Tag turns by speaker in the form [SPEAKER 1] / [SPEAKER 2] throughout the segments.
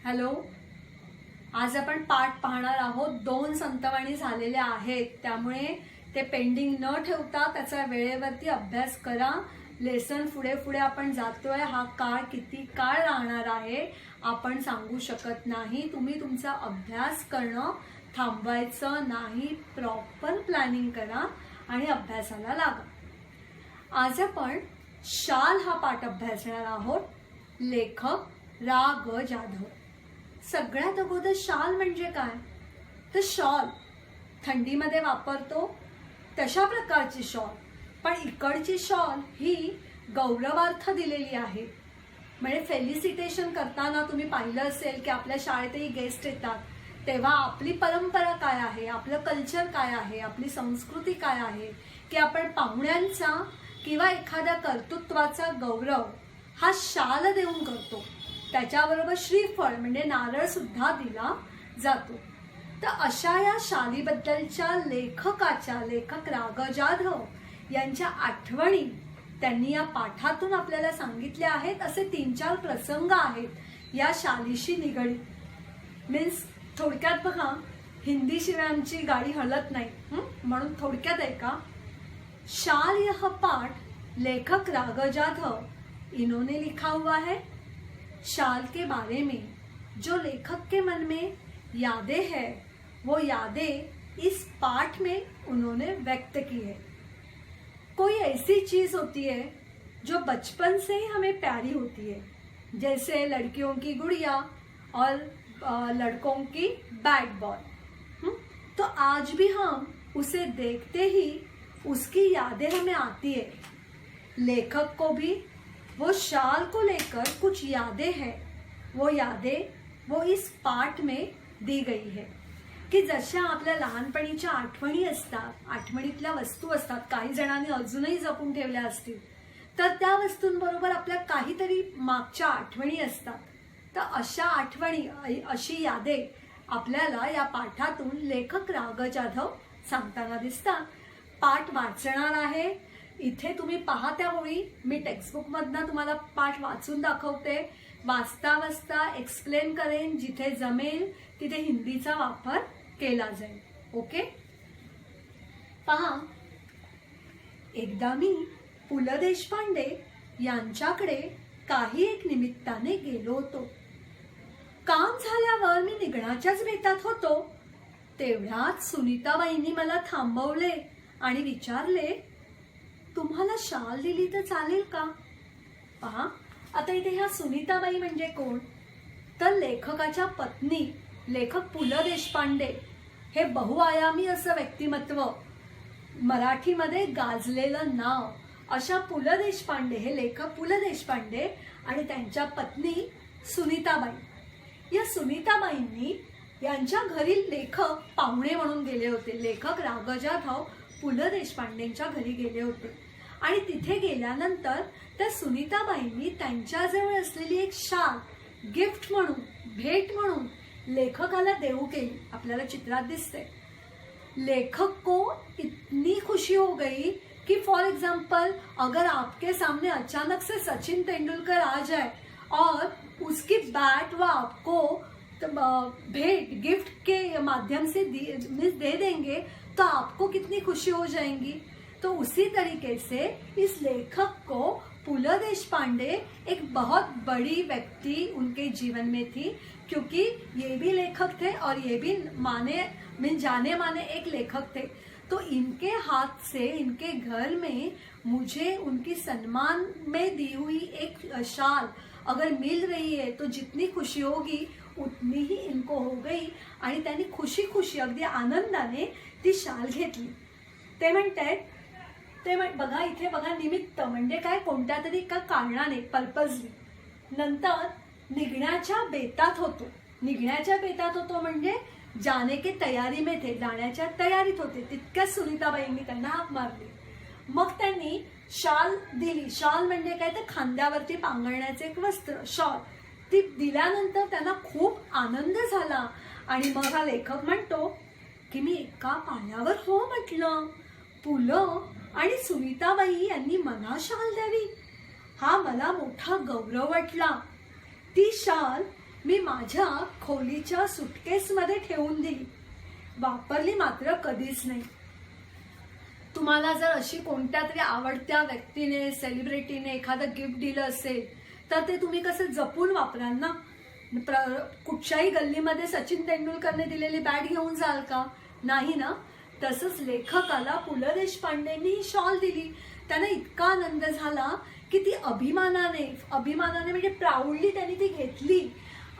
[SPEAKER 1] Hello, आज आपण पाठ पाहणार आहोत. 2 संतवाणी झालेल्या आहेत, त्यामुळे ते पेंडिंग न ठेवता त्याचा वेळेवरती अभ्यास करा. लेसन पुढे पुढे आपण जातोय. हा काळ किती काळ राहणार आहे आपण सांगू शकत नाही. तुम्ही तुमचा अभ्यास करणं थांबवायचं नाही. प्रॉपर प्लॅनिंग करा आणि अभ्यासाला लागा. आज आपण शाल हा पाठ अभ्यासणार आहोत. लेखक रा ग जाधव. सगळ्यात अगोदर शाल म्हणजे काय? तर शॉल थंडीमध्ये वापरतो तशा प्रकारची शॉल, पण इकडची शॉल ही गौरवार्थ दिलेली आहे. म्हणजे फेलिसिटेशन करताना तुम्ही पाहिलं असेल की आपल्या शाळेतही गेस्ट येतात, तेव्हा आपली परंपरा काय आहे, आपलं कल्चर काय आहे, आपली संस्कृती काय आहे, की आपण पाहुण्यांचा किंवा एखाद्या कर्तृत्वाचा गौरव हा शाल देऊन करतो. त्याच्याबरोबर श्रीफळ म्हणजे नारळ सुद्धा दिला जातो. तर अशा या शालीबद्दलच्या लेखक रा ग जाधव यांच्या आठवणी त्यांनी या पाठातून आपल्याला सांगितल्या आहेत. असे 3-4 प्रसंग आहेत या शालीशी निगडीत. मीन्स थोडक्यात बघा, हिंदी शिवाय आमची गाडी हलत नाही, म्हणून थोडक्यात ऐका. शाल यह पाठ लेखक रा ग जाधव इन्होंने लिखा हुआ है. शाल के बारे में जो लेखक के मन में यादें हैं, वो यादें इस पाठ में उन्होंने व्यक्त की है. कोई ऐसी चीज होती है जो बचपन से ही हमें प्यारी होती है, जैसे लड़कियों की गुड़िया और लड़कों की बैट बॉल. तो आज भी हम उसे देखते ही उसकी यादें हमें आती है. लेखक को भी वो शाल को लेकर कुछ यादें हैं. वो यादें वो इस पाठ में दी गई है. की जशा आपल्या लहानपणीच्या आठवणी असतात, आठवणीतल्या वस्तू असतात, काही जणांनी अजूनही जपून ठेवल्या असतील, तर त्या वस्तूंबरोबर आपल्या काहीतरी मागच्या आठवणी असतात. तर अशा आठवणी, अशी यादे आपल्याला या पाठातून लेखक रा ग जाधव सांगताना दिसतात. पाठ वाचणार आहे. इथे तुम्ही पहा त्या ओळी, मी टेक्स्टबुक मधनं तुम्हाला पाठ वाचून दाखवते. वाचता वाचता एक्सप्लेन करेन. जिथे जमेल तिथे हिंदीचा वापर केला जाईल. ओके, पहा. एकदा मी पु ल देशपांडे यांच्याकडे काही एक निमित्ताने गेलो होतो. काम झाल्यावर मी निघण्याच्याच बेतात होतो. तेवढ्यात सुनीताबाईंनी मला थांबवले आणि विचारले, तुम्हाला शाल दिली तर चालेल का? पहा, आता इथे ह्या सुनीताबाई म्हणजे कोण? तर लेखकाच्या पत्नी. लेखक पु ल देशपांडे हे बहुआयामी असं व्यक्तिमत्व, मराठीमध्ये गाजलेलं नाव. अशा पु ल देशपांडे, हे लेखक पु ल देशपांडे आणि त्यांच्या पत्नी सुनीताबाई. या सुनीताबाईंनी यांच्या घरी लेखक पाहुणे म्हणून गेले होते. लेखक रा ग जाधव पु ल देशपांडेंच्या घरी गेले होते आणि तिथे गेल्यानंतर त्या सुनीताबाईंनी त्यांच्याजवळ असलेली एक शाल गिफ्ट म्हणून, भेट म्हणून लेखकाला देऊ केली. आपल्याला चित्रात दिसते. लेखक को इतनी खुशी हो गई कि फॉर एग्जाम्पल अगर आपके सामने अचानक से सचिन तेंदुलकर आ जाए और उसकी बैट वो आपको भेंट गिफ्ट के माध्यम से दे देंगे तो आपको कितनी खुशी हो जाएंगी. तो उसी तरीके से इस लेखक को पु ल देशपांडे एक बहुत बड़ी व्यक्ति उनके जीवन में थी, क्योंकि ये भी लेखक थे और ये भी जाने माने एक लेखक थे. तो इनके हाथ से, इनके घर में मुझे उनकी सम्मान में दी हुई एक शाल अगर मिल रही है तो जितनी खुशी होगी उतनी ही इनको हो गई. आणि त्यांनी खुशी खुशी अगदी आनंदाने ती शाल घेतली. ते म्हणतात, बघा इथे बघा, निमित्त म्हणजे काय, कोणत्या तरी का कारणाने, पर्पजली. नंतर निघण्याच्या बेतात होतो. निघण्याच्या बेतात होतो म्हणजे जाने के तयारी में थे, जाण्याच्या तयारीत होते. तितक्याच सुनीताबाईंनी त्यांना हाक मारली. मग त्यांनी शाल दिली. शाल म्हणजे काय, तर खांद्यावरती पांघरण्याचे एक वस्त्र, शॉल. ती दिल्यानंतर त्यांना खूप आनंद झाला. आणि मग हा लेखक म्हणतो की मी एका पायावर हो म्हटलं. पु ल आणि सुनीताबाई यांनी मला शाल द्यावी, हा मला मोठा गौरव वाटला. ती शाल मी माझ्या खोलीच्या सुटकेसमध्ये ठेवून दिली, वापरली मात्र कधीच नाही. तुम्हाला जर अशी कोणत्या तरी आवडत्या व्यक्तीने, सेलिब्रिटीने एखादं गिफ्ट दिलं असेल तर ते तुम्ही कसं जपून वापराल ना. कुठच्याही गल्लीमध्ये सचिन तेंडुलकरने दिलेली बॅट घेऊन जाल का? नाही ना. तसंच लेखकाला पु ल देशपांडेंनी ही शॉल दिली. त्यांना इतका आनंद झाला की ती अभिमानाने म्हणजे प्राऊडली त्यांनी ती घेतली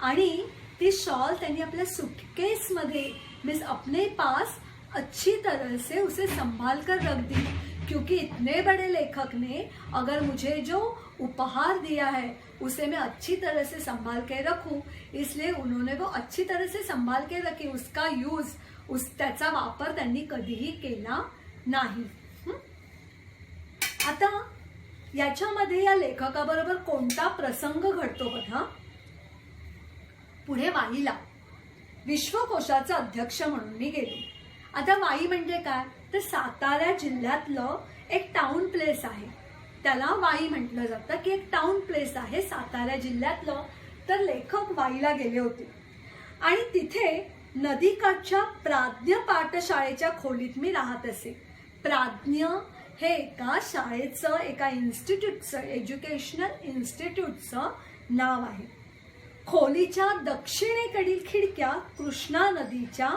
[SPEAKER 1] आणि ती शॉल त्यांनी आपल्या सुटकेसमध्ये मीन्स अपने पास अच्छी तरह से उसे संभाल कर रख दी, क्योंकि इतने बड़े लेखक ने अगर मुझे जो उपहार दिया है उसे मैं अच्छी तरह से संभाल के रखूं, इसलिए उन्होंने वो अच्छी तरह से संभाल के रखी. उसका यूज त्याचा वापर त्यांनी कधीही केला नाही. आता याच्यामध्ये या लेखकाबरोबर कोणता प्रसंग घडतो बघा. पुढे वाईला विश्वकोशाचा अध्यक्ष म्हणून मी गेलो. आता वाई म्हणजे काय तर सातारा जिल्ह्यातलं एक टाउन प्लेस आहे. त्याला वाई म्हटलं जातं की एक टाउन प्लेस आहे सातारा जिल्ह्यातलं. तर लेखक वाईला गेले होते आणि तिथे नदीकाठच्या प्राज्ञ पाठशाळेच्या खोलीत मी राहत असे. प्राज्ञ हे एका शाळेचं, एका इन्स्टिट्यूटचं, एज्युकेशनल इन्स्टिट्यूटचं नाव आहे. खोलीच्या दक्षिणेकडील खिडक्या कृष्णा नदीच्या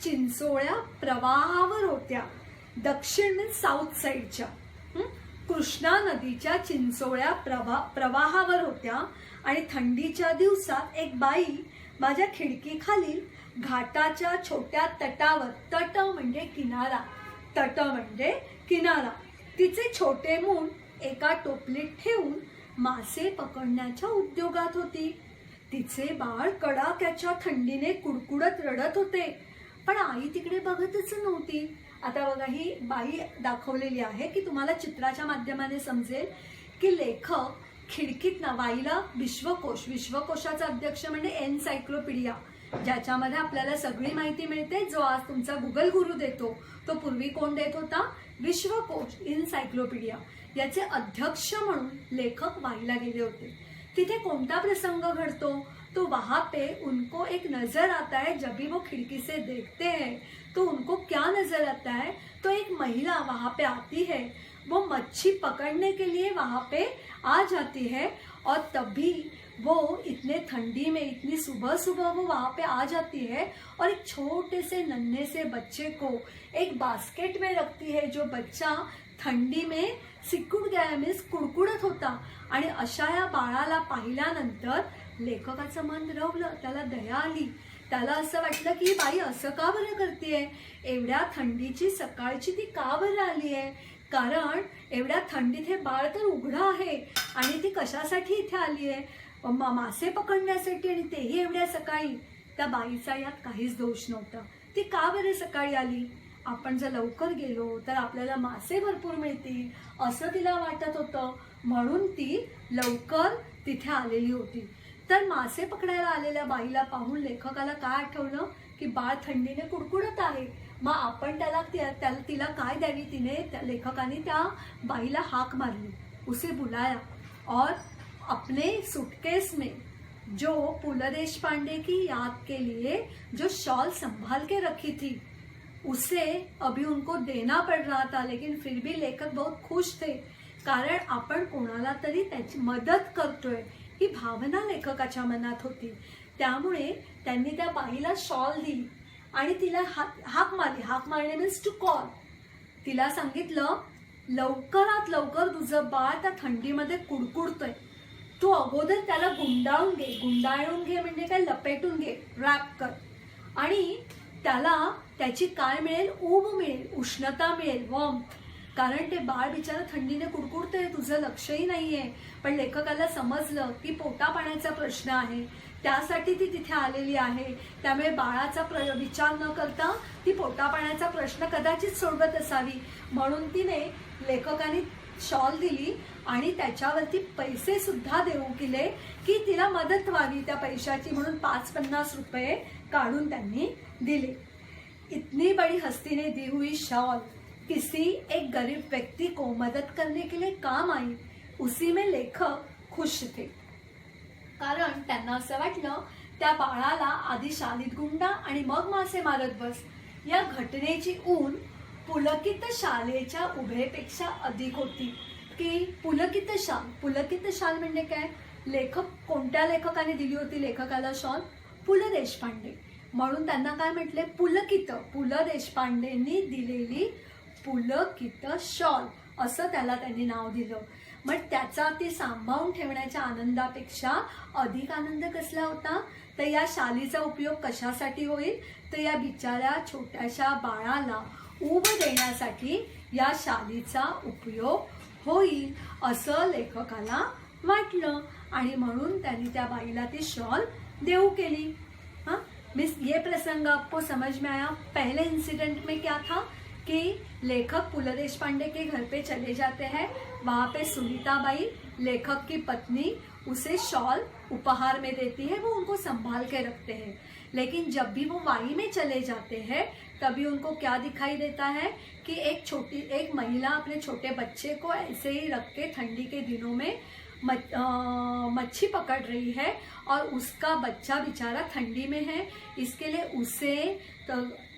[SPEAKER 1] चिंचोळ्या प्रवाहावर होत्या. दक्षिण मीन्स साऊथ साईडच्या. कृष्णा नदीच्या चिंचोळ्या प्रवाहावर होत्या आणि थंडीच्या दिवसात एक बाई माझ्या खिडकीखाली घाटाच्या छोट्या तटावर, तट म्हणजे किनारा, तट म्हणजे किनारा, तिचे छोटे मूल एका टोपलीत ठेवून मासे पकडण्याच्या उद्योगात होती. तिचे बाळ कडाक्याच्या थंडीने कुडकुडत रडत होते, पण आई तिकडे बघतच नव्हती. आता बघा ही बाई दाखवलेली आहे की तुम्हाला चित्राच्या माध्यमाने समजेल की लेखक खिडकीत ना वाईला विश्वकोशाचा अध्यक्ष म्हणजे एनसायक्लोपीडिया, ज्याच्यामध्ये आपल्याला सगळी माहिती मिळते, जो आज तुमचा गुगल गुरु देतो तो पूर्वी कोण देत होता? विश्वकोश एनसायक्लोपीडिया. याचे अध्यक्ष म्हणून लेखक वाईला गेले होते. तिथे कोणता प्रसंग घडतो तो वहां पे उनको एक नजर आता है. जब भी वो खिड़की से देखते हैं तो उनको क्या नजर आता है? तो एक महिला वहां पे आती है, वो मच्छी पकड़ने के लिए वहां पे आ जाती है और तभी वो इतने ठंडी में, इतनी सुबह सुबह वो वहां पे आ जाती है और एक छोटे से नन्हे से बच्चे को एक बास्केट में रखती है. जो बच्चा थंडी में सिकुड़ गया मीन्स कुडकुडत होता आणि अशा या बाळाला पाहिल्यानंतर लेखकाचं मन रवलं, त्याला दया आली. त्याला असं वाटलं की ही बाई असं का बरं करतेय, एवढ्या थंडीची सकाळची ती का बरं आली आहे? कारण एवढ्या थंडीत हे बाळ तर उघडं आहे आणि ती कशासाठी इथे आली आहे? मासे पकडण्यासाठी, आणि तेही एवढ्या सकाळी. त्या बाईचा यात काहीच दोष नव्हता. ती का बरं सकाळी आली? आपण जर लवकर गेलो तर आपल्याला मासे भरपूर मिळतील असं तिला वाटत होतं, म्हणून ती लवकर तिथे आलेली होती. तर मासे पकडायला आलेल्या बाईला पाहून लेखकाला काय आठवलं की बाळ थंडीने कुडकुडत आहे, मग आपण तिला काय द्यावी? लेखकाने त्या बाईला हाक मारली, उसे बुलाया और अपने सूटकेस में जो पु ल देशपांडे की याद के लिए जो शॉल संभाल के रखी थी उसे अभी उनको देना पड़ रहा था. लेकिन फिर भी लेखक बहुत खुश थे, कारण आपण कोणाला तरी त्याची मदत करतोय ही भावना लेखकाच्या मनात होती. त्यामुळे त्यांनी त्या बाईला शॉल दिली आणि तिला हाक मारणे मीन्स टू कॉल. तिला सांगितलं लवकरात लवकर तुझं बाळ त्या थंडीमध्ये कुडकुडतोय, तू अगोदर त्याला गुंडाळून घे म्हणजे काय, लपेटून घे, रॅप कर, आणि त्याला त्याची काय मिळेल? ऊब मिळेल, उष्णता मिळेल, वॉर्म. कारण ते बाळ बिचारा थंडीने कुडकुडतंय, तुझं लक्षही नाहीये. पण लेखकाला समजलं की पोटा पाण्याचा प्रश्न आहे, त्यासाठी ती तिथे आलेली आहे. त्यामुळे बाळाचा विचार न करता ती पोटा पाण्याचा प्रश्न कदाचित सोडवत असावी, म्हणून तिने लेखकाने शॉल दिली आणि त्याच्यावरती पैसे सुद्धा देऊ केले की तिला मदत व्हावी त्या पैशाची, म्हणून 5-50 रुपये काढून त्यांनी दिले. इतनी बड़ी हस्ती ने दी हुई शॉल किसी एक गरीब व्यक्ति को मदद करने के लिए काम आई, उसी में लेखक खुश थे. कारण त्यांना असं वाटलं त्या बाळाला आधी शालीत गुंडा आणि मग मासे मारत बस. या घटनेची ऊन पुलकित शालेच्या उभेपेक्षा अधिक होती. की पुलकित शाल म्हणजे काय? लेखक कोणत्या लेखकाने दिली होती लेखकाला शॉल? पु ल देशपांडे. म्हणून त्यांना काय म्हटले? पुलकित. पु ल देशपांडेंनी दिलेली पुलकित शॉल असं त्याला त्यांनी नाव दिलं. मग त्याचा ती सांभाळून ठेवण्याच्या आनंदापेक्षा अधिक आनंद कसला होता? तर या शालीचा उपयोग कशासाठी होईल? तर या बिचाऱ्या छोट्याशा बाळाला ऊब देण्यासाठी या शालीचा उपयोग होईल असं लेखकाला वाटलं आणि म्हणून त्यांनी त्या बाईला ती शॉल देऊ केली. हाँ, मिस ये प्रसंग आपको समझ में आया? पहले इंसिडेंट में क्या था कि लेखक पु ल देशपांडे के घर पे चले जाते हैं. वहाँ पे सुनीता बाई लेखक की पत्नी उसे शॉल उपहार में देती है, वो उनको संभाल के रखते हैं. लेकिन जब भी वो वाई में चले जाते हैं तभी उनको क्या दिखाई देता है कि एक महिला अपने छोटे बच्चे को ऐसे ही रख के ठंडी के दिनों में मच्छी पकड़ रही है और उसका बच्चा बेचारा ठंडी में है. इसके लिए उसे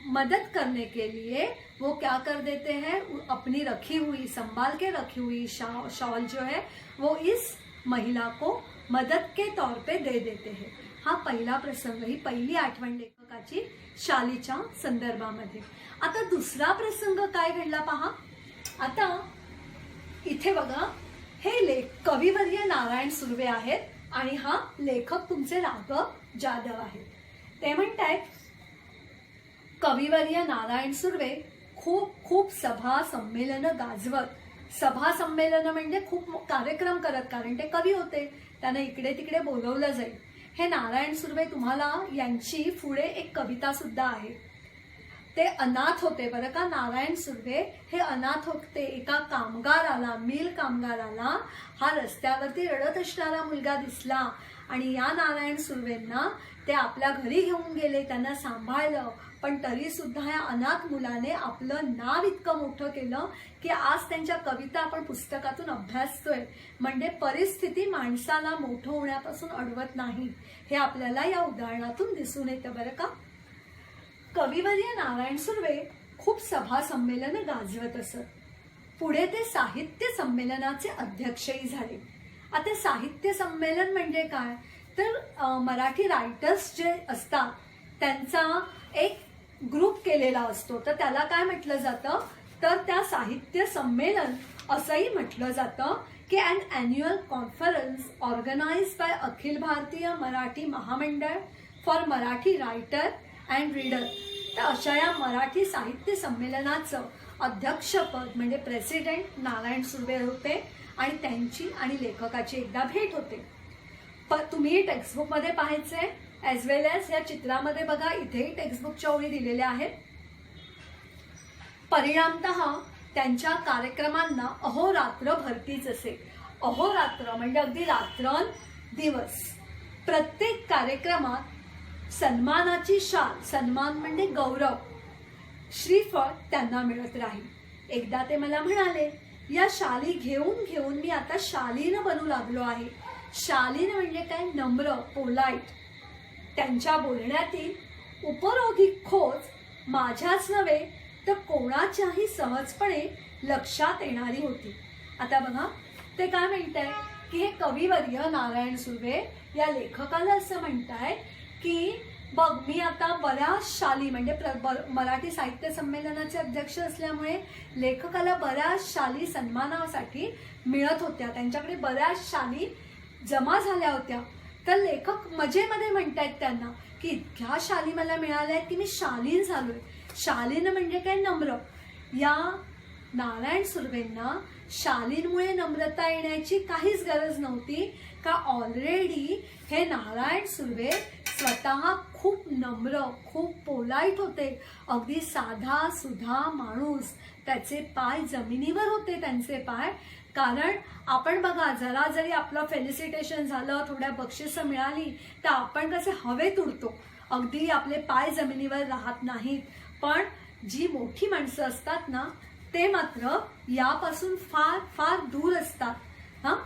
[SPEAKER 1] मदद करने के लिए वो क्या कर देते हैं, अपनी रखी हुई संभाल के रखी हुई शॉल जो है वो इस महिला को मदत के तौर पे दे देते हैं. हा पहिला प्रसंग, ही पहिली आठवण लेखकाची शालीच्या संदर्भामध्ये. आता दुसरा प्रसंग काय घडला पहा. आता इथे बघा, हे कविवर्य नारायण सुर्वे आहेत आणि हा लेखक तुमचे राघव जाधव आहेत. ते म्हणतायत कविवर्य नारायण सुर्वे खूप सभा संमेलन गाजवत. सभा संमेलन म्हणजे खूप कार्यक्रम करत, कारण ते कवी होते, त्यांना इकडे तिकडे बोलवलं जाईल. हे नारायण सुर्वे, तुम्हाला यांची पुढे एक कविता सुद्धा आहे. ते अनाथ होते बरं का. नारायण सुर्वे हे अनाथ होते. एका कामगाराला, मिल कामगाराला हा रस्त्यावरती रडत असणारा मुलगा दिसला आणि या नारायण सुर्वेंना ते आपल्या घरी घेऊन गेले, त्यांना सांभाळलं. पण तरी सुद्धा या अनाथ मुलाने आपलं नाव इतकं मोठं केलं की आज त्यांच्या कविता आपण पुस्तकातून अभ्यासतोय. म्हणजे परिस्थिती माणसाला मोठं होण्यापासून अडवत नाही, हे आपल्याला या उदाहरणातून दिसून येतं बरं का. कविवर्य नारायण सुर्वे खूप सभा संमेलन गाजवत असत. पुढे ते साहित्य संमेलनाचे अध्यक्षही झाले. आता साहित्य संमेलन म्हणजे काय? तर मराठी रायटर्स जे असतात त्यांचा एक ग्रुप केलेला असतो, तर त्याला काय म्हटलं जातं? तर त्या साहित्य संमेलन असंही म्हटलं जातं की अन annual conference organised bye Akhil Bharatiya Marathi महामंडळ for Marathi writer and reader. तर अशा या मराठी साहित्य संमेलनाचं अध्यक्षपद म्हणजे प्रेसिडेंट नारायण सुर्वे होते आणि त्यांची आणि लेखकाची एकदा भेट होते. तुम्ही टेक्स्टबुकमध्ये पाहायचंय ॲज वेल ॲज या चित्रामध्ये बघा, इथेही टेक्स्टबुकच्या ओळी दिलेल्या आहेत. परिणामतः त्यांच्या कार्यक्रमांना अहोरात्र भरतीच असे. अहोरात्र म्हणजे अगदी रात्रन दिवस. प्रत्येक कार्यक्रमात सन्मानाची शाल, सन्मान म्हणजे गौरव, श्रीफळ त्यांना मिळत राहील. एकदा ते मला म्हणाले, या शाली घेऊन घेऊन मी आता शालीन बनू लागलो आहे. शालीन म्हणजे काय? नम्र, पोलाइट. त्यांच्या बोलण्यातील उपरोधिक खोज माझ्याच नव्हे तर कोणाच्याही सहजपणे लक्षात येणारी होती. आता बघा, ते काय म्हणताय की हे कविवर्य नारायण सुर्वे या लेखकाला असं म्हणताय की बघ, मी आता बऱ्याच शाली म्हणजे मराठी साहित्य संमेलनाचे अध्यक्ष असल्यामुळे लेखकाला बऱ्याच शाली सन्मानासाठी मिळत होत्या, त्यांच्याकडे बऱ्याच शाली जमा झाल्या होत्या. तर लेखक मजेमध्ये म्हणतायत त्यांना की इतक्या शाली मला मिळाल्या की मी शालीन झालोय. शालीन म्हणजे काय? नम्र. या नारायण सुर्वेंना शालींमुळे नम्रता येण्याची काहीच गरज नव्हती, का ऑलरेडी हे नारायण सुर्वे स्वतः खूप नम्र, खूप पोलाइट होते. अगदी साधा सुधा माणूस. त्याचे पाय जमिनीवर होते, त्यांचे पाय. कारण आपण बघा, जरा जरी आपलं फेलिसिटेशन झालं, थोड्या बक्षिसं मिळाली तर आपण कसे हवेत उडतो, अगदी आपले पाय जमिनीवर राहत नाहीत. पण जी मोठी माणसं असतात ना, ते मात्र यापासून फार फार दूर असतात.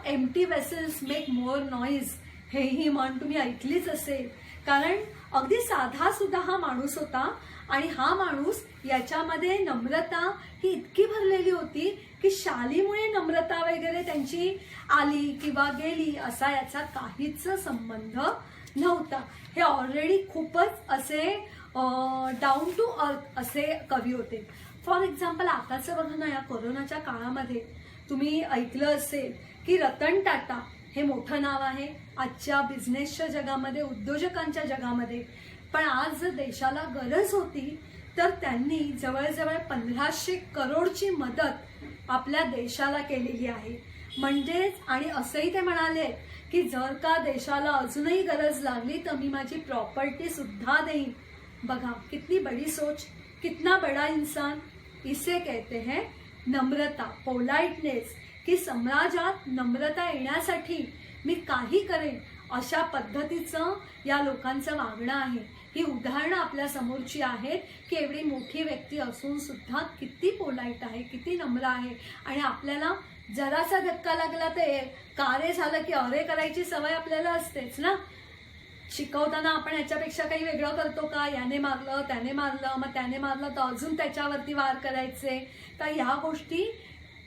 [SPEAKER 1] Empty vessels make more noise. ही म्हण तुम्ही ऐकलीच असेल. कारण अगदी साधा सुद्धा हा माणूस होता आणि हा माणूस याच्यामध्ये नम्रता ही इतकी भरलेली होती की शालीमुळे नम्रता वगैरे त्यांची आली किंवा गेली असा याचा काहीच संबंध नव्हता. हे ऑलरेडी खूपच असे डाऊन टू अर्थ असे कवी होते. फॉर एक्झाम्पल आताचं बघा ना, या कोरोनाच्या काळामध्ये तुम्ही ऐकलं असेल की रतन टाटा हे मोठं नाव आहे आजच्या बिझनेसच्या जगामध्ये, उद्योजकांच्या जगामध्ये. पण आज देशाला गरज होती तर त्यांनी जवळजवळ 1500 करोडची मदत आपल्या देशाला केलेली आहे. म्हणजेच आणि असंही ते म्हणाले की जर का देशाला अजूनही गरज लागली तर मी माझी प्रॉपर्टी सुद्धा देईन. बघा कितनी बड़ी सोच, कितना बड़ा इंसान. इसे कहते हैं नम्रता, पोलाइटनेस. की समाजात नम्रता येण्यासाठी मी काही करेन अशा पद्धतीचं या लोकांचं वागणं आहे. ही उदाहरणं आपल्या समोरची आहेत की एवढी मोठी व्यक्ती असून सुद्धा किती पोलाइट आहे, किती नम्र आहे. आणि आपल्याला जरासा धक्का लागला तर का रे झालं की अरे करायची सवय आपल्याला असतेच ना. शिकवताना आपण याच्यापेक्षा काही वेगळं करतो का, याने मारलं त्याने मारलं मग त्याने मारलं तर अजून त्याच्यावरती वार करायचे. तर ह्या गोष्टी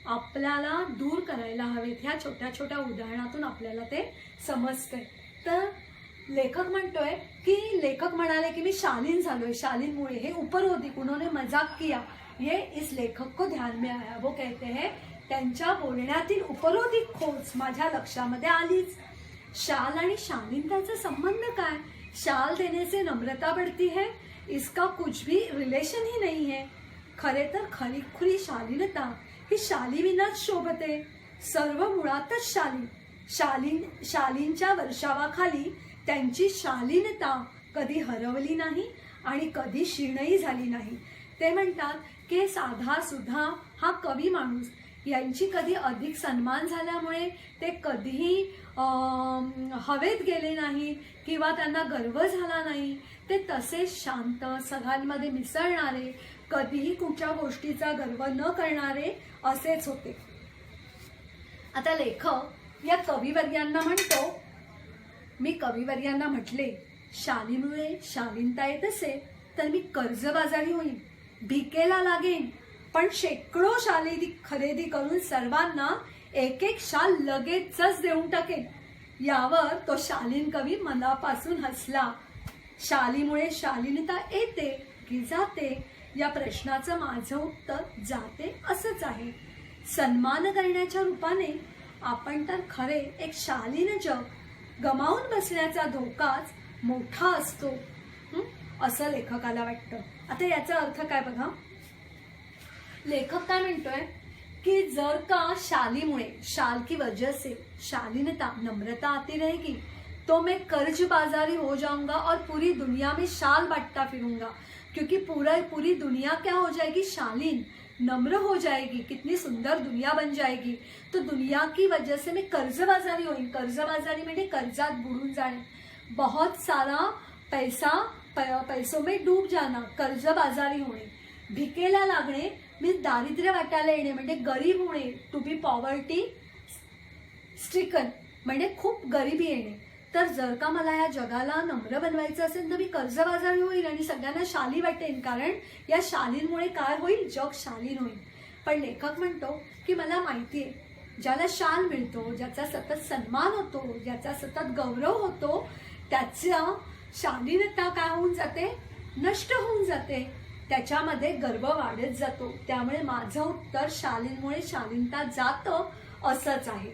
[SPEAKER 1] आपल्याला दूर करायला हवेत. ह्या छोट्या छोट्या उदाहरणातून आपल्याला ते समजतंय. तर लेखक म्हणतोय की लेखक म्हणाले की मी शालीन झालोय, शालीनमुळे. हे उपरोधिक, उन्होंने मजाक किया, ये इस लेखक को ध्यान में आया. वो कहते हैं त्यांच्या बोलण्यातील उपरोधिक खोज माझ्या लक्षामध्ये आलीच. शाल आणि शालीनताचा संबंध काय? शाल देने से नम्रता बढ़ती है, इसका कुछ भी रिलेशन ही नहीं है. खरे तर खरीखुरी शालीनता ही शालीविनाच शोभते. सर्व मुळातच शालींच्या वर्षावाखाली त्यांची शालीनता कधी हरवली नाही आणि कधी क्षीणही झाली नाही. ते म्हणतात की साधा सुधा हा कवी माणूस यांची कधी अधिक सन्मान झाल्यामुळे ते कधीही हवेत गेले नाही किंवा त्यांना गर्व झाला नाही. ते तसेच शांत, सगळ्यांमध्ये मिसळणारे, कधीही कुठच्या गोष्टीचा गर्व न करणारे असेच होते. आता लेखक या कविवर्यांना म्हणतो, मी कविवर्यांना म्हटले शालीमुळे शालीनता येत असेल तर मी कर्जबाजारी होईन, भिकेला लागेन, पण शेकडो शाली खरेदी करून सर्वांना एक एक शाल लगेचच देऊन टाकेन. यावर तो शालीन कवी मनापासून हसला. शालीमुळे शालीनता येते की जाते या प्रश्नाचं माझं उत्तर जाते असंच आहे. सन्मान करण्याच्या रूपाने आपण तर खरे एक शालीन जग गमावून बसण्याचा धोकाच मोठा असतो असं लेखकाला वाटतं. आता याचा अर्थ काय बघा. लेखक काय म्हणतोय कि जर का शालीमुळे, शाल की वजह से शालीनता, नम्रता आती रहेगी तो मैं कर्जबाजारी हो जाऊंगा और पूरी दुनिया में शाल बांटता फिरूंगा. क्योंकि पूरी दुनिया क्या हो जाएगी, शालीन, नम्र हो जाएगी. कितनी सुंदर दुनिया बन जाएगी. तो दुनिया की वजह से मैं कर्जबाजारी होईन. कर्जबाजारी म्हणजे कर्जात बुडून जाणे, बहुत सारा पैसों में डूब जाना, कर्जबाजारी होणे. भिकेला लागणे मीन्स दारिद्र्य वाटायला येणे म्हणजे गरीब होणे. टू बी पॉवर्टी स्ट्रिकन म्हणजे खूप गरिबी येणे. तर जर का मला या जगाला नम्र बनवायचं असेल तर मी कर्जबाजारी होईल आणि सगळ्यांना शाली वाटेन. कारण या शालींमुळे काय होईल, जग शालीन होईल. पण लेखक म्हणतो की मला माहिती आहे ज्याला शाल मिळतो, ज्याचा सतत सन्मान होतो, ज्याचा सतत गौरव होतो, त्याच्या शालीनता काय होऊन जाते, नष्ट होऊन जाते. त्याच्यामध्ये गर्व वाढत जातो. त्यामुळे माझं उत्तर शालीनमुळे शालीनता जातं असंच आहे.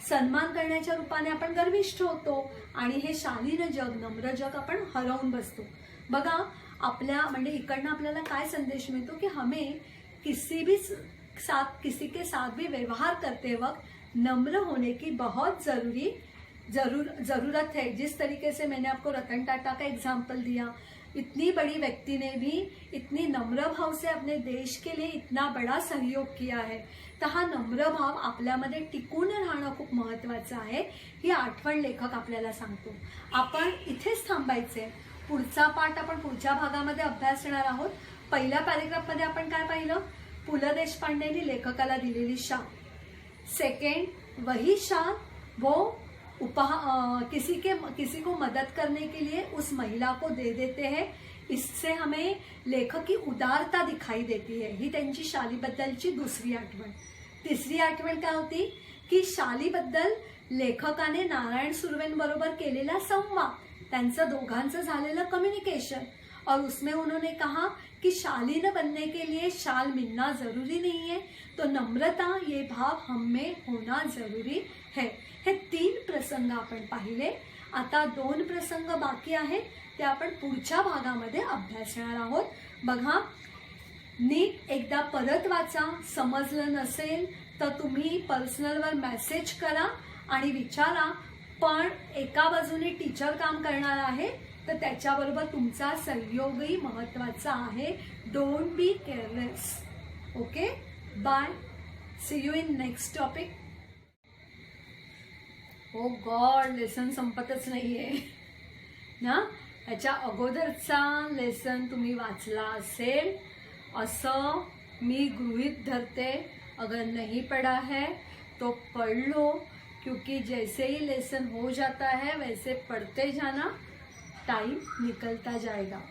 [SPEAKER 1] सन्मान करण्याच्या रूपाने आपण गर्विष्ठ होतो आणि हे शालीन जग, नम्र जग आपण हरवून बसतो. बघा आपल्या म्हणजे इकडनं आपल्याला काय संदेश मिळतो कि हमें किसी के साथ भी व्यवहार करते वक्त नम्र होने की बहुत ज़रूरत है. जिस तरीके से मैंने आपको रतन टाटा का एग्जाम्पल दिया, इतनी बड़ी व्यक्ति ने भी इतनी नम्र भाव से अपने देश के लिए इतना बड़ा सहयोग किया है. तर हा नम्र भाव आपल्यामध्ये टिकून राहणं खूप महत्त्वाचं आहे. ही आठवण लेखक आपल्याला सांगतो. आपण इथेच थांबायचे. पुढचा पाठ आपण पुढच्या भागामध्ये अभ्यासणार आहोत. पहिल्या पॅरेग्राफमध्ये आपण काय पाहिलं, पु ल देशपांडेंनी लेखकाला दिलेली शाल. सेकंड, वही शाल वो किसी को मदद करने के लिए उस महिला को दे देते हैं। इससे हमें लेखक की उदारता दिखाई देती है। ही त्यांची शालीबद्दलची दुसरी आठवण। तिसरी आठवण काय होती की शालीबद्दल लेखकाने नारायण सुर्वेंबरोबर केलेला संवाद, त्यांचं दोघांचं झालेलं कम्युनिकेशन, और उसमें उन्होंने कहा कि शालीन बनने के लिए शाल मिलना जरूरी नहीं है, तो नम्रता ये भाव हम में होना जरूरी है। हे 3 प्रसंग आपण पाहिले। आता 2 प्रसंग बाकी आहेत, ते आपण पुढच्या भागामध्ये अभ्यासणार आहोत। बघा, नीट एकदा परत वाचा। समजलं नसेल तर तुम्ही पर्सनलवर मेसेज करा आणि विचारा। पण एका बाजूने टीचर काम करणार आहे, तर त्याच्याबरोबर तुमचा सहयोगही महत्त्वाचा आहे। Don't be careless. Okay, bye, see you in next topic. Oh god, lesson संपतच नाहीये ना। याच्या अगोदरचा लेसन तुम्ही वाचला असेल असं मी गृहीत धरते। अगर नहीं पढ़ा है तो पढ़ लो, क्योंकि जैसे ही लेसन हो जाता है वैसे पढ़ते जाना, टाइम निकलता जाएगा।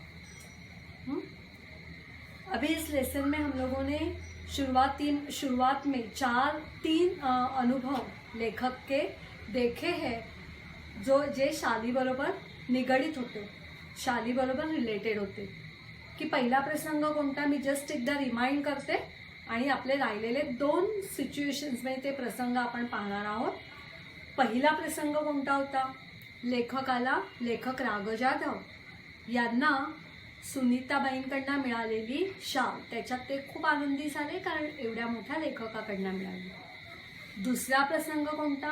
[SPEAKER 1] अभी इस लेसन में हम लोगों ने शुरुआत में 3 अनुभव लेखक के देखे हैं, जे शाली बरोबर निगडित होते, शाली बरोबर रिलेटेड होते। की पहिला प्रसंग कोणता मी जस्ट एकदा रिमाइंड करते आणि आपले राहिलेले 2 सिच्युएशन्स मध्ये ते प्रसंग आपण पाहणार आहोत। पहिला प्रसंग कोणता होता? लेखक राघव जाधव यांना सुनीताबाईंकडनं मिळालेली शाल, त्याच्यात ते खूप आनंदी झाले कारण एवढ्या मोठ्या लेखकाकडनं मिळाली। दुसरा प्रसंग कोणता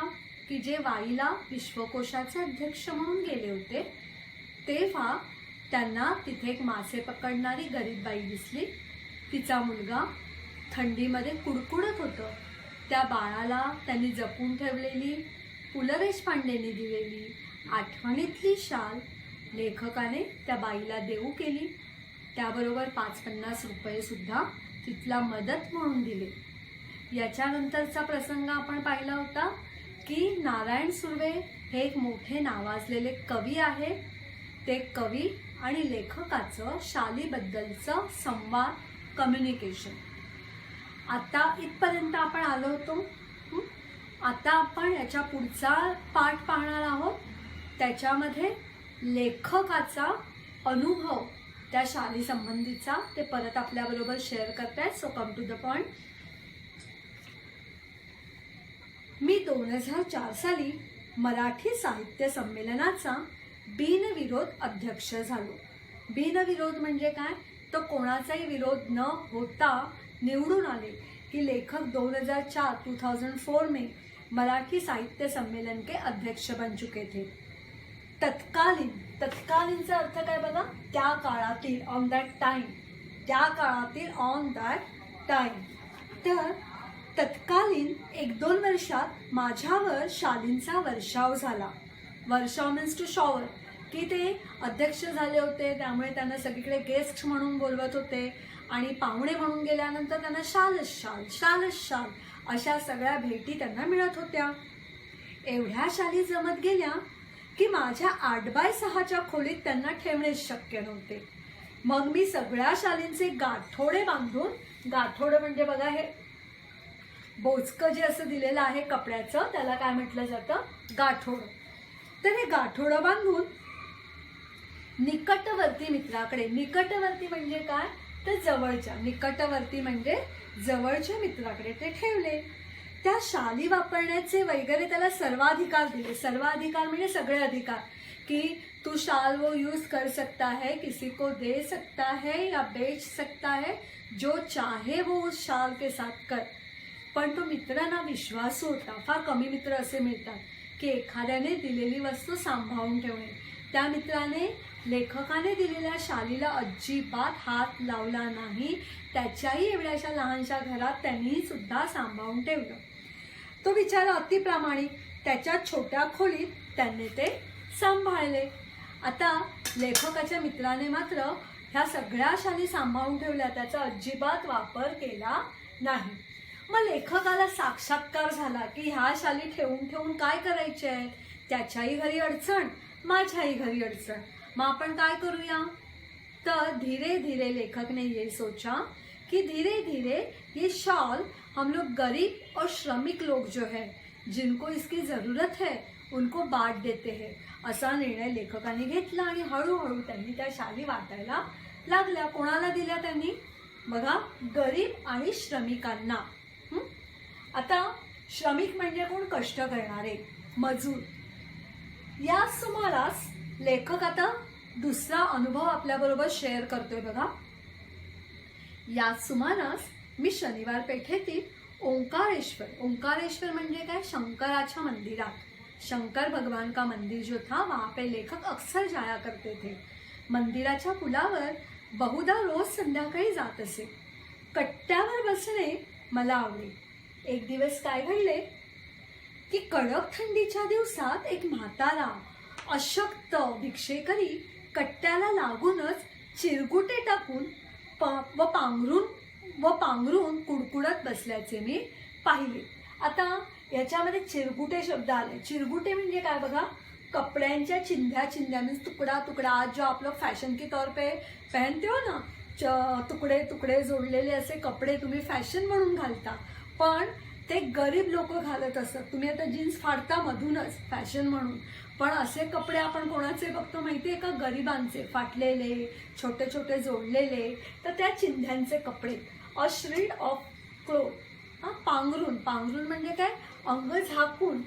[SPEAKER 1] की जे वाईला विश्वकोशाचे अध्यक्ष म्हणून गेले होते, तेव्हा त्यांना तिथे एक मासे पकडणारी गरीब बाई दिसली। तिचा मुलगा थंडीमध्ये कुडकुडत होतं। त्या बाळाला त्यांनी जपून ठेवलेली पु ल देशपांडेंनी दिलेली आठवणीतली शाल लेखकाने त्या बाईला देऊ केली। त्याबरोबर 5-50 रुपये सुद्धा तिथला मदत म्हणून दिले। याच्यानंतरचा प्रसंग आपण पाहिला होता की नारायण सुर्वे हे एक मोठे नावाजलेले कवी आहे। ते कवी आणि लेखकाचं शालीबद्दलचं संवाद, कम्युनिकेशन। आता इथपर्यंत आपण आलो होतो। आता आपण याच्या पुढचा पाठ पाहणार आहोत। त्याच्यामध्ये लेखकाचा अनुभव त्या शाली संबंधीचा ते परत आपल्याबरोबर शेअर करतायत। So come to the point. मी 2004 साली मराठी साहित्य संमेलनाचा बिनविरोध अध्यक्ष झालो। बिनविरोध म्हणजे काय? तो कोणाचाही विरोध न होता निवडून आले की लेखक 2004 में मराठी साहित्य सम्मेलन के अध्यक्ष बन चुके थे। तत्कालीनचा अर्थ काय बघा? त्या काळातील, ऑन दॅट टाइम, त्या काळातील, ऑन दॅट टाइम। तर तत्कालीन 1-2 वर्षात माझ्यावर शालींचा वर्षाव झाला। वर्षाव मीन्स टू शॉवर, की ते अध्यक्ष झाले होते, त्यामुळे त्यांना सगळीकडे गेस्ट म्हणून बोलवत होते आणि पाहुणे म्हणून गेल्यानंतर त्यांना शालच शाल अशा सगळ्या भेटी त्यांना मिळत होत्या। एवढ्या शाली जमत गेल्या की माझ्या 8x6च्या खोलीत त्यांना ठेवणेच शक्य नव्हते। मग मी सगळ्या शालींचे गाठोडे बांधून, गाठोडे म्हणजे बघा हे बोचकं जे असं दिलेलं आहे कपड्याचं, त्याला काय म्हटलं जातं? गाठोडं। तर हे गाठोडं बांधून निकटवर्ती मित्राकडे, निकटवर्ती म्हणजे काय? तर जवळच्या, निकटवर्ती म्हणजे जवळच्या मित्राकडे ते ठेवले। त्या शाली वापरण्याचे वगैरे त्याला सर्वाधिकार दिले। सर्वाधिकार म्हणजे सगळे अधिकार, की तू शाल वो यूज कर सकता है, किसी को दे सकता है या बेच सकता है, जो चाहे वो उस शाल के साथ कर। पण तो मित्रांना विश्वासू होता। फार कमी मित्र असे मिळतात की एखाद्याने दिलेली वस्तू सांभाळून ठेवणे। त्या मित्राने लेखकाने दिलेल्या शालीला अजिबात हात लावला नाही। त्याच्याही एवढ्याशा लहानशा घरात त्यांनी सुद्धा सांभाळून ठेवलं। तो बिचारा अतिप्रामाणिक, त्याच्या छोट्या खोलीत त्यांनी ते सांभाळले। आता लेखकाच्या मित्राने मात्र ह्या सगळ्या शाली सांभाळून ठेवल्या, त्याचा अजिबात वापर केला नाही। मग लेखकाला साक्षात्कार झाला की ह्या शाली ठेवून काय करायचे आहेत? त्याच्याही घरी अडचण, माझ्याही घरी अडचण. मग आपण काय करूया? तर धीरे धीरे लेखक ने ये सोचा कि धीरे धीरे ये शॉल हम लोग गरीब और श्रमिक लोग जो है जिनको इसकी जरूरत है उनको बांट देते हैं. असा निर्णय लेखकाने घेतला आणि हळूहळू त्यांनी त्या शाली वाटायला लागल्या. कोणाला दिल्या त्यांनी? बघा, गरीब आणि श्रमिकांना. आता श्रमिक म्हणजे कोण? कष्ट करणारे, मजूर. या सुमारास लेखक आता दुसरा अनुभव आपल्याबरोबर शेअर करतोय. बघा, या सुमारास मी शनिवार पेठेतील ओंकारेश्वर म्हणजे काय? शंकराच्या मंदिरात. शंकर भगवान का मंदिर जो था वहाँ पे लेखक अक्सर जाया करते थे. मंदिराच्या पुलावर बहुधा रोज संध्याकाळी जात असे. कट्ट्यावर बसणे मला आवडे. एक दिवस काय घडले की कडक थंडीच्या दिवसात एक म्हातारा अशक्त भिक्षेकरी कट्ट्याला लागूनच चिरगुटे टाकून व पांघरून कुडकुडत बसल्याचे मी पाहिले. आता याच्यामध्ये चिरगुटे शब्द आले. चिरगुटे म्हणजे काय? बघा, कपड्यांच्या चिंध्या मीन्स तुकडा तुकडा. आज जो आप लोग फैशन के तौर पे पहनते हो ना, तुकडे तुकडे जोडलेले असे कपडे तुम्ही फॅशन म्हणून घालता, पण ते गरीब लोक घालत असतात. तुम्ही आता जीन्स फाडता मधूनच फॅशन म्हणून, पण असे कपडे आपण कोणाचे बघतो माहिती आहे का? गरिबांचे, फाटलेले, छोटे छोटे जोडलेले. तर त्या चिंध्यांचे कपडे, अ श्रीड ऑफ क्लोथ. पांघरून म्हणजे काय? अंग झाकून.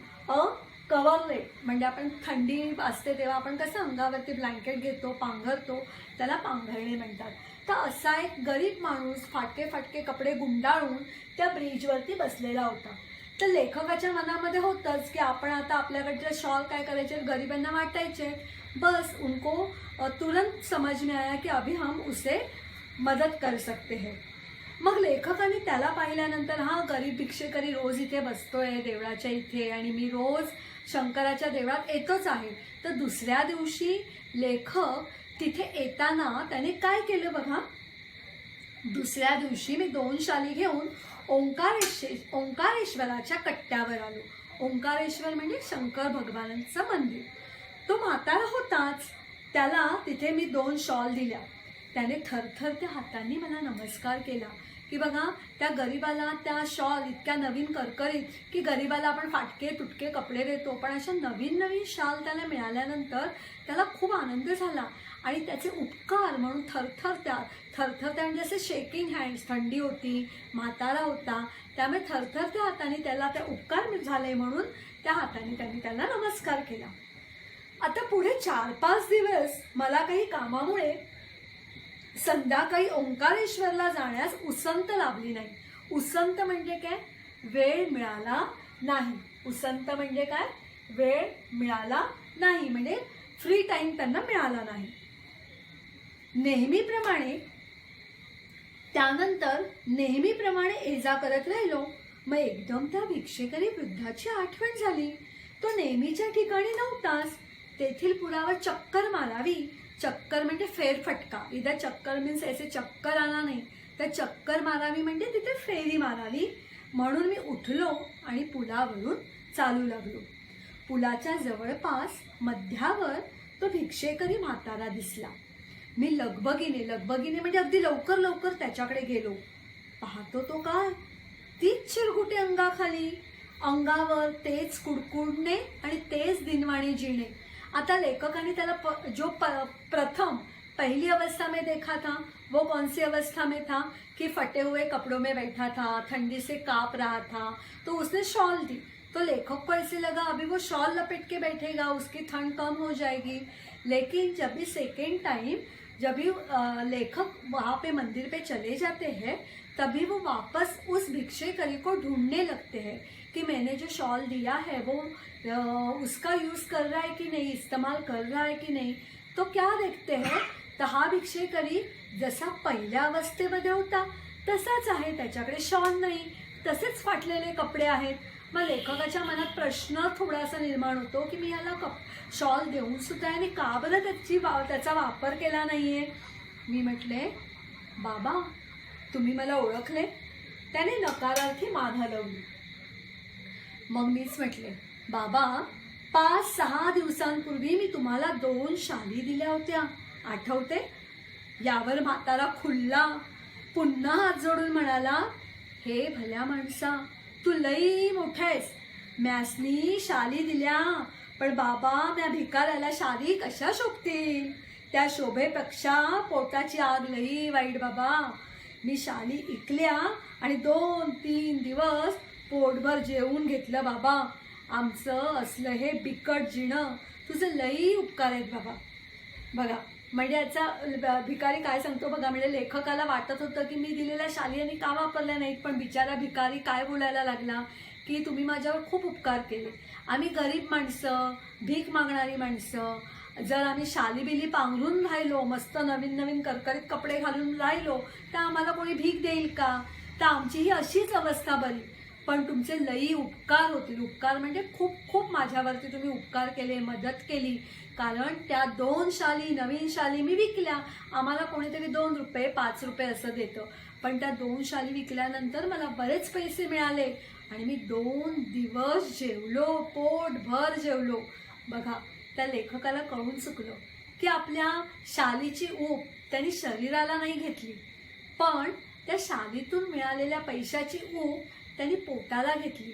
[SPEAKER 1] कव्हरलेट म्हणजे आपण थंडी असते तेव्हा आपण कसं अंगावरती ब्लँकेट घेतो, पांघरतो, त्याला पांघरणे म्हणतात. तर असा एक गरीब माणूस फाटके कपडे गुंडाळून त्या ब्रिजवरती बसलेला होता. तर लेखकाच्या मनामध्ये होतंच की आपण आता आपल्याकडचे शॉल काय करायचे? गरिबांना वाटायचे. बस उनको तुरंत समझ में आया कि अभी हम उसे मदत कर सकते हैं. मग लेखकाने त्याला पाहिल्यानंतर, हा गरीब भिक्षेकरी रोज इथे बसतोय देवळाच्या इथे आणि मी रोज शंकराच्या देवळात येतोच आहे. तर दुसऱ्या दिवशी लेखक तिथे येताना त्याने काय केलं बघा, दुसऱ्या दिवशी मी 2 शाली घेऊन ओंकारेश्वराच्या कट्ट्यावर आलो. ओंकारेश्वर म्हणजे शंकर भगवानांचं मंदिर. तो म्हातारा होताच, त्याला तिथे मी 2 शॉल दिल्या. त्याने थरथरत्या हातांनी मला नमस्कार केला की बघा, त्या गरीबाला त्या शॉल इतक्या नवीन करकरीत, की गरीबाला आपण फाटके तुटके कपडे देतो, पण अशा नवीन शॉल त्याला मिळाल्यानंतर त्याला खूप आनंद झाला आणि त्याचे उपकार म्हणून थरथरत्या म्हणजे असे शेकिंग हँड्स. थंडी होती, म्हातारा होता, त्यामुळे थरथरत्या हाताने त्याला त्या उपकार झाले म्हणून त्या हाताने त्यांनी त्याला नमस्कार केला. आता पुढे 4-5 दिवस मला काही कामामुळे संध्याकाळी ओंकारेश्वरला जाण्यास उसंत लाभली नाही. उसंत म्हणजे काय? वेळ मिळाला नाही. उसंत म्हणजे काय? वेळ मिळाला नाही म्हणजे फ्री टाइम त्यांना मिळाला नाही. नेहमीप्रमाणे ये जा करत राहिलो. मग एकदम त्या भिक्षेकरी वृद्धाची आठवण झाली. तो नेहमीच्या ठिकाणी नव्हताच. तेथील पुलावर चक्कर मारावी. चक्कर म्हणजे फेरफटका. इधर चक्कर मीन्स ऐसे चक्कर आला नाही, तर चक्कर मारावी म्हणजे तिथे फेरी मारावी. म्हणून मी उठलो आणि पुलावरून चालू लागलो. पुलाच्या जवळपास मध्यावर तो भिक्षेकरी म्हातारा दिसला. मी लगबगीने म्हणजे अगदी लवकर त्याच्याकडे गेलो. पाहतो तो काय, तीच चिरगुटे अंगाखाली, अंगावर तेच कुडकुडणे आणि तेच दिनवाणी जिणे. आता लेखकाने त्याला जो प्रथम पहली अवस्था में देखा था वो कौन सी अवस्था में था कि फटे हुए कपड़ों में बैठा था, ठंडी से कांप रहा था, तो उसने शॉल दी. तो लेखक को ऐसे लगा अभी वो शॉल लपेट के बैठेगा, उसकी ठंड कम हो जाएगी. लेकिन जब भी सेकेंड टाइम जब भी लेखक वहाँ पे मंदिर पे चले जाते हैं, तभी वो वापस उस भिक्षेकरी को ढूंढने लगते हैं कि मैंने जो शॉल दिया है वो उसका यूज कर रहा है कि नहीं, इस्तेमाल कर रहा है की नाही. तो क्या देखते हैं, तर हा भिक्षेकरी जसा पहिल्या अवस्थेमध्ये होता तसाच आहे. त्याच्याकडे शॉल नाही, तसेच फाटलेले कपडे आहेत. मग लेखकाच्या मनात प्रश्न थोडासा निर्माण होतो की मी याला शॉल देऊन सुद्धा याने का बरं त्याचा वापर केला नाहीये. मी म्हटले, बाबा तुम्ही मला ओळखले? त्याने नकारार्थी मान हलवली. मग मीच म्हटले, बाबा 5-6 दिवसांपूर्वी मी तुम्हाला 2 शाली दिल्या होत्या, आठवते? यावर म्हातारा खुल्ला पुन्हा हात जोडून म्हणाला, हे भल्या माणसा, तू लई मोठेस. म्यासनी शाली दिल्या, पण बाबा म्या भिकाऱ्याला शाली कशा शोभतील? त्या शोभेपेक्षा पोटाची आग लई वाईट बाबा. मी शाली इकल्या आणि 2-3 दिवस पोटभर जेवून घेतलं बाबा. आमचं असलं हे बिकट जिणं तुझं लई उपकार आहेत बाबा. बघा, म्हणजे याचा भिकारी काय सांगतो बघा. म्हणजे लेखकाला वाटत होतं की मी दिलेल्या शाली यांनी का वापरल्या नाहीत, पण बिचारा भिकारी काय बोलायला लागला की तुम्ही माझ्यावर खूप उपकार केले. आम्ही गरीब माणसं, भीक मागणारी माणसं, जर आम्ही शाली बिली पांघरून राहिलो, मस्त नवीन नवीन करकरीत कपडे घालून राहिलो, तर आम्हाला कोणी भीक देईल का? तर आमची ही अशीच अवस्था बरी. पण तुमचे लई उपकार होतील. उपकार म्हणजे खूप खूप माझ्यावरती तुम्ही उपकार केले, मदत केली. कारण त्या 2 शाली, नवीन शाली मी विकल्या. आम्हाला कोणीतरी 2 रुपये 5 रुपये असं देतं, पण त्या 2 शाली विकल्यानंतर मला बरेच पैसे मिळाले आणि मी 2 दिवस जेवलो, पोटभर जेवलो. बघा, त्या लेखकाला कळून चुकलं की आपल्या शालीची ऊब त्यांनी शरीराला नाही घेतली, पण त्या शालीतून मिळालेल्या पैशाची ऊब त्यांनी पोटाला घेतली.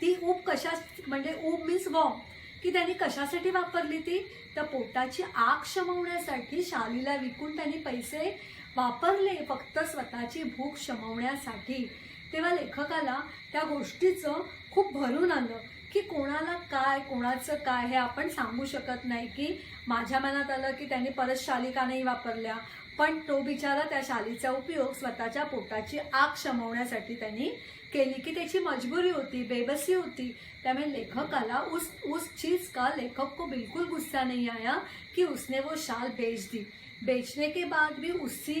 [SPEAKER 1] ती ऊब कशा, म्हणजे ऊब मीन्स वॉर्म, की त्यांनी कशासाठी वापरली ती? तर पोटाची आग शमवण्यासाठी शालीला विकून त्यांनी पैसे वापरले, फक्त स्वतःची भूक शमवण्यासाठी. तेव्हा लेखकाला त्या गोष्टीचं खूप भरून आलं की कोणाला काय, कोणाचं काय हे आपण सांगू शकत नाही. की माझ्या मनात आलं की त्यांनी परत शाली का नाही वापरल्या, पण तो बिचारा त्या शालीचा उपयोग स्वतःच्या पोटाची आग शमवण्यासाठी त्यांनी केली, की त्याची मजबुरी होती, बेबसी होती. त्यामुळे लेखकाला उस चीज का लेखक को बिल्कुल गुस्सा नहीं आया कि उसने वो शाल बेच दी. बेचने के बाद भी उसी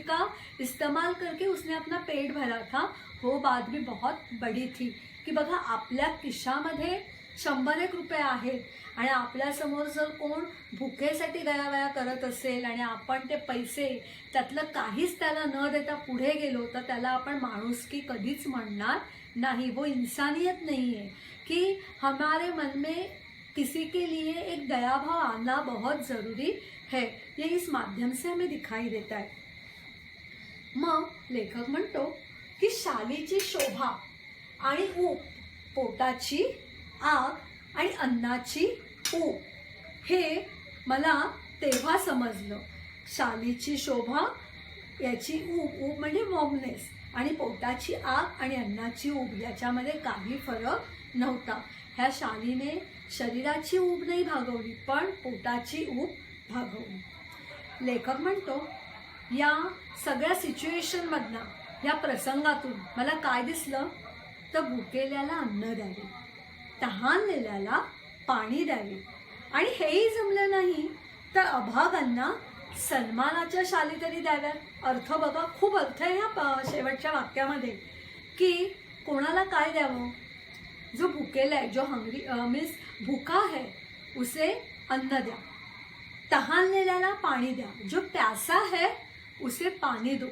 [SPEAKER 1] का इस्तेमाल करके उसने अपना पेट भरा था. वो बात भी बहुत बड़ी थी की बघा, आपल्या खिशामध्ये 100 रुपये आहेत आणि आपल्यासमोर जर कोण भुकेसाठी गयावया करत असेल आणि आपण ते पैसे त्यातलं काहीच त्याला न देता पुढे गेलो, तर त्याला आपण माणुसकी कधीच म्हणणार नाही. वो इंसानियत नहीं है कि हमारे मन में किसी के लिए एक दयाभाव आना बहुत ज़रूरी है. ये इस माध्यम से हमें दिखाई देता है. मग लेखक म्हणतो की शालीची शोभा आणि ऊब, पोटाची आग आणि अन्नाची ऊब, हे मला तेव्हा समजलं. शालीची शोभा, याची ऊब म्हणजे वॉर्मनेस, आणि पोटाची आग आणि अन्नाची ऊब याच्यामध्ये काही फरक नव्हता. ह्या शालीने शरीराची ऊब नाही भागवली, पण पोटाची ऊब भागवली. लेखक म्हणतो, या सगळ्या सिच्युएशनमधनं, या प्रसंगातून मला काय दिसलं? तर भुकेल्याला अन्न द्यावे, तहानलेल्याला पाणी द्यावे, आणि हेही जमलं नाही तर अभागांना सन्मानाच्या शाली तरी द्याव्यात. अर्थ बघा, खूप अर्थ आहे ह्या शेवटच्या वाक्यामध्ये, की कोणाला काय द्यावं? जो भुकेला आहे, जो हंगरी मीन्स भूखा है, उसे अन्न द्या. तहानलेल्याला पाणी द्या. जो प्यासा है उसे पाणी दो.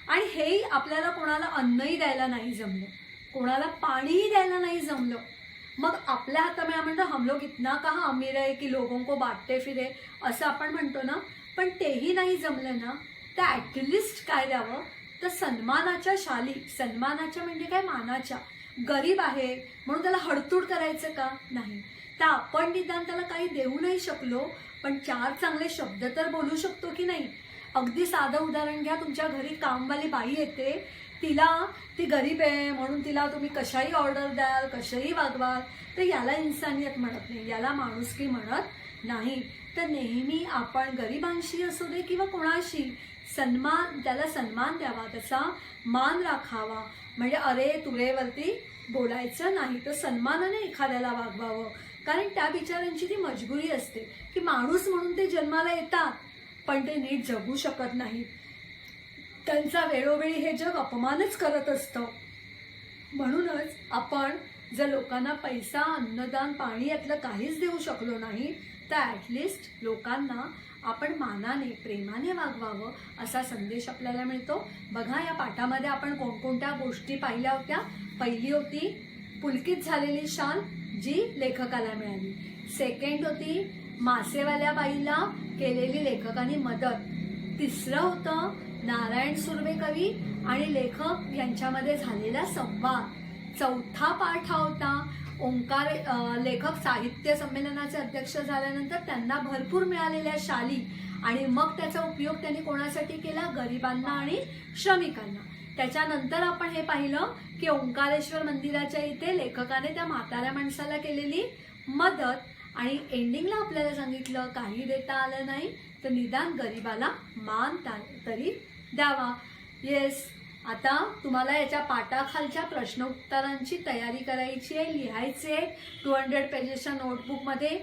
[SPEAKER 1] आणि हेही आपल्याला कोणाला अन्नही द्यायला नाही जमलं, कोणाला पाणीही द्यायला नाही जमलं, मग आपल्या हातामध्ये म्हणतो हम लोग इतना कहाँ अमीर आहे की लोगों को बांटते फिरे, असं आपण म्हणतो ना. पण तेही नाही जमलं ना, तर ॲटलिस्ट काय द्यावं? तर सन्मानाच्या शाली. सन्मानाच्या म्हणजे काय? मानाच्या. गरीब आहे म्हणून त्याला हडतूड करायचं का? नाही. तर आपण निदान त्याला काही देऊ नाही शकलो, पण 4 चांगले शब्द तर बोलू शकतो की नाही. अगदी साधं उदाहरण घ्या. तुमच्या घरी कामवाली बाई येते, ती गरीब आहे म्हणून तिला तुम्ही कशाही ऑर्डर द्याल, कशाही वागवाल, तर याला इन्सानियत म्हणत नाही, याला माणुसकी म्हणत नाही. तर नेहमी आपण गरिबांशी असू दे किंवा कोणाशी त्याला सन्मान द्यावा, त्याचा मान राखावा. म्हणजे अरे तुरेवरती बोलायचं नाही, तर सन्मानाने एखाद्याला वागवावं. कारण त्या बिचाऱ्यांची ती मजबुरी असते की माणूस म्हणून ते जन्माला येतात, पण ते नीट जगू शकत नाहीत. त्यांचा वेळोवेळी हे जग अपमानच करत असतं. म्हणूनच आपण जर लोकांना पैसा, अन्नदान, पाणी यातलं काहीच देऊ शकलो नाही, तर ॲटलिस्ट लोकांना आपण मानाने, प्रेमाने वागवावं, असा संदेश आपल्याला मिळतो. बघा, या पाठामध्ये आपण कोणकोणत्या गोष्टी पाहिल्या होत्या. पहिली होती पुलकित झालेली शाल, जी लेखकाला मिळाली. सेकंड होती मासेवाल्या बाईला केलेली लेखकाने मदत. तिसरं होतं नारायण सुर्वे कवी आणि लेखक यांच्यामध्ये झालेला संवाद. चौथा पाठ हा होता ओंकार लेखक साहित्य संमेलनाचे अध्यक्ष झाल्यानंतर त्यांना भरपूर मिळालेल्या शाली आणि मग त्याचा उपयोग त्यांनी कोणासाठी केला? गरिबांना आणि श्रमिकांना. त्याच्यानंतर आपण हे पाहिलं की ओंकारेश्वर मंदिराच्या इथे लेखकाने त्या म्हाताऱ्या माणसाला केलेली मदत आणि एंडिंगला आपल्याला सांगितलं काही देता आलं नाही तर निदान गरिबाला मान तरी द्यावा. येस, आता तुम्हाला याच्या पाठाखालच्या प्रश्न उत्तरांची तयारी करायची आहे, लिहायचे आहे. 200 पेजेसच्या नोटबुकमध्ये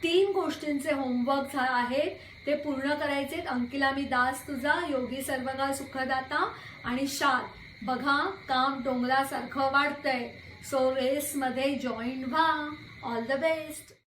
[SPEAKER 1] 3 गोष्टींचे होमवर्क आहेत ते पूर्ण करायचे. अंकिला मी दास तुझा, योगी सर्वकाळ सुखदाता आणि शाल. बघा काम डोंगरासारखं वाढतंय. सो रेसमध्ये जॉईन व्हा. All the best.